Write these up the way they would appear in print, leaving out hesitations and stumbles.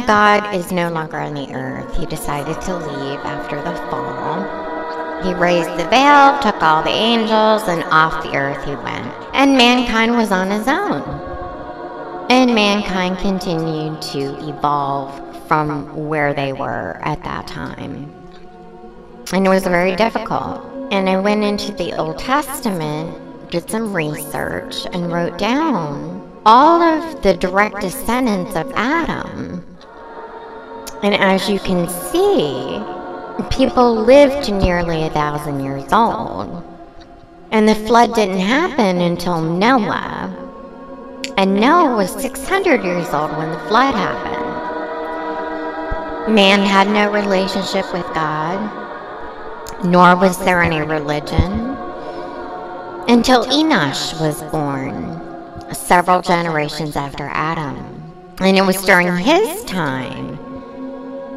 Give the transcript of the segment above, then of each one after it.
now God is no longer on the earth. He decided to leave after the fall. He raised the veil, took all the angels, and off the earth he went. And mankind was on his own. And mankind continued to evolve from where they were at that time. And it was very difficult. And I went into the Old Testament, did some research, and wrote down all of the direct descendants of Adam. And as you can see, people lived to nearly 1,000 years old. And the flood didn't happen until Noah. And Noah was 600 years old when the flood happened. Man had no relationship with God, nor was there any religion, until Enosh was born, several generations after Adam. And it was during his time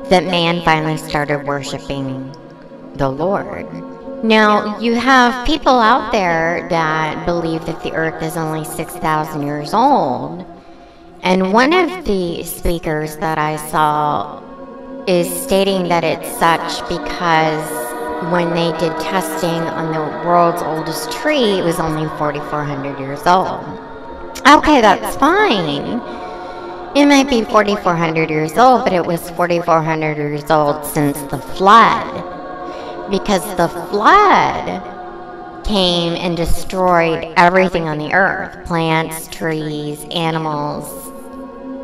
that man finally started worshiping the Lord. Now, you have people out there that believe that the earth is only 6,000 years old. And one of the speakers that I saw is stating that it's such because when they did testing on the world's oldest tree, it was only 4,400 years old. Okay, that's fine. It might be 4,400 years old, but it was 4,400 years old since the flood. Because the flood came and destroyed everything on the earth. Plants, trees, animals,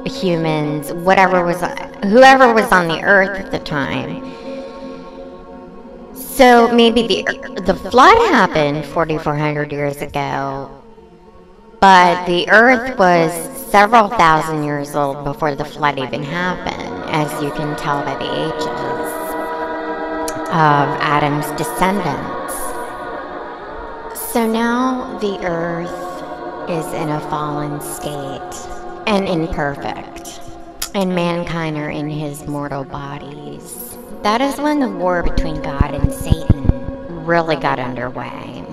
humans, whoever was on the earth at the time. So maybe the flood happened 4,400 years ago, but the earth was several thousand years old before the flood even happened, as you can tell by the ages of Adam's descendants. So now the earth is in a fallen state and imperfect, and mankind are in his mortal bodies. That is when the war between God and Satan really got underway.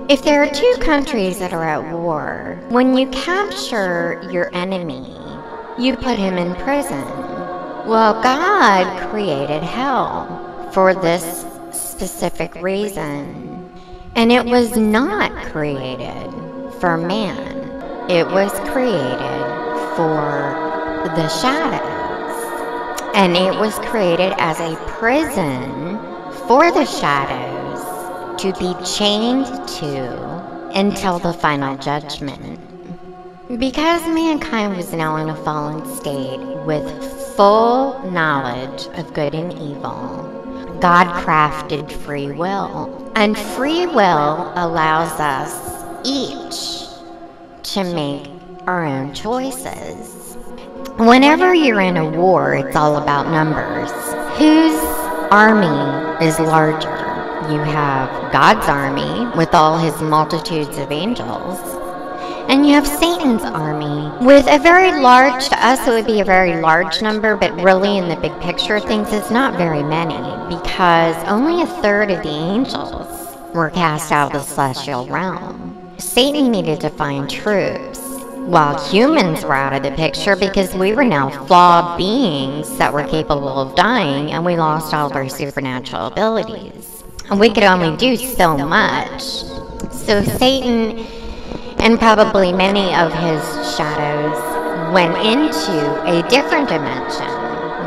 If there are two countries that are at war, when you capture your enemy, you put him in prison. Well, God created hell for this specific reason. And it was not created for man. It was created for the shadows. And it was created as a prison for the shadows to be chained to until the final judgment. Because mankind was now in a fallen state with full knowledge of good and evil, God crafted free will. And free will allows us each to make our own choices. Whenever you're in a war, it's all about numbers. Whose army is larger? You have God's army with all his multitudes of angels, and you have Satan's army with a very large, to us it would be a very large number, but really in the big picture of things it's not very many, because only a third of the angels were cast out of the celestial realm. Satan needed to find troops, while humans were out of the picture because we were now flawed beings that were capable of dying, and we lost all of our supernatural abilities. And we could only do so much. So Satan and probably many of his shadows went into a different dimension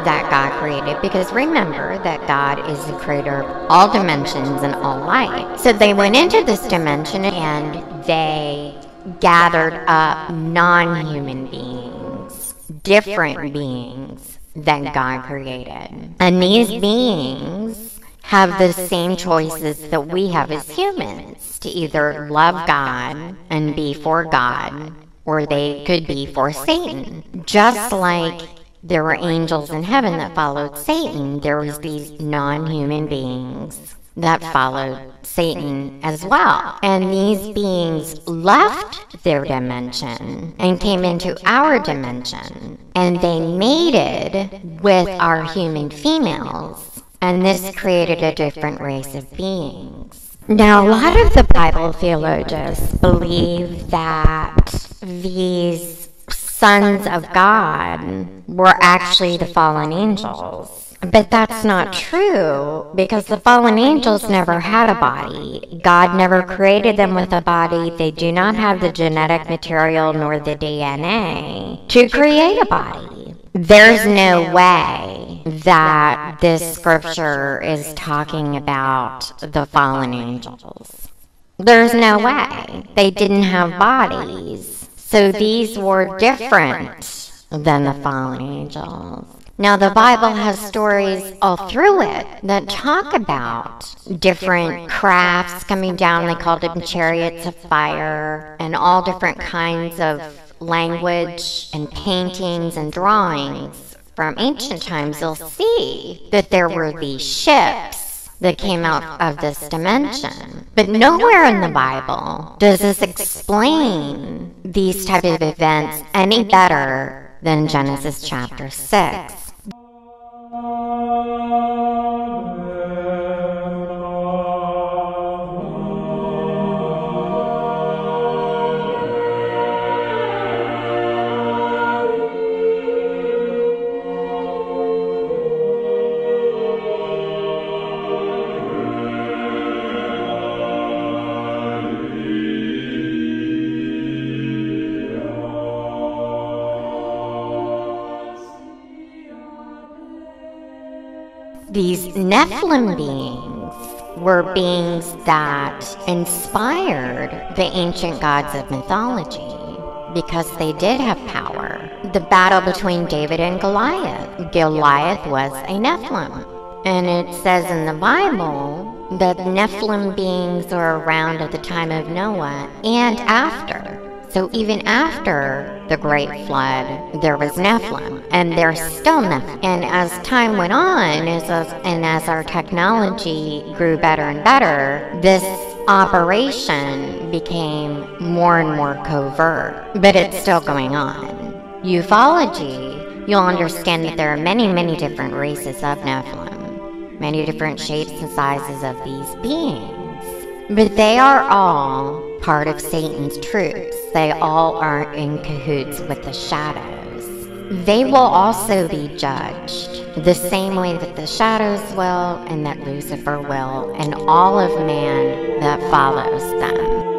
that God created, because remember that God is the creator of all dimensions and all light. So they went into this dimension and they gathered up non-human beings, different beings that God created. And these beings have the same choices that we have as humans, to either love God and be for God, or they could be for Satan. Just like there were angels in heaven that followed Satan, there was these non-human beings that followed Satan as well. And these beings left their dimension and came into our dimension, and they mated with our human females. And this created a different race of beings. Now, a lot of the Bible theologians believe that these sons of God were actually the fallen angels. But that's not true, because the fallen angels never had a body. God never created them with a body. They do not have the genetic material nor the DNA to create a body. There's no way that this scripture is talking about the fallen angels. There's no way. They didn't have bodies. So these were different than the fallen angels. Now, the Bible has stories all through it that talk about different crafts coming down. They called them chariots of fire, and all different kinds of language and paintings and drawings from ancient times. You'll see that there were these ships that came out of this dimension. But nowhere in the Bible does this explain these type of events any better than Genesis chapter 6. These Nephilim beings were beings that inspired the ancient gods of mythology because they did have power. The battle between David and Goliath. Goliath was a Nephilim. And it says in the Bible that Nephilim beings are around at the time of Noah and after. So even after the Great Flood, there was Nephilim, and there's still Nephilim. And as time went on, and as our technology grew better and better, this operation became more and more covert. But it's still going on. Ufology, you'll understand that there are many, many different races of Nephilim, many different shapes and sizes of these beings. But they are all part of Satan's troops. They all are in cahoots with the shadows. They will also be judged the same way that the shadows will and that Lucifer will, and all of man that follows them.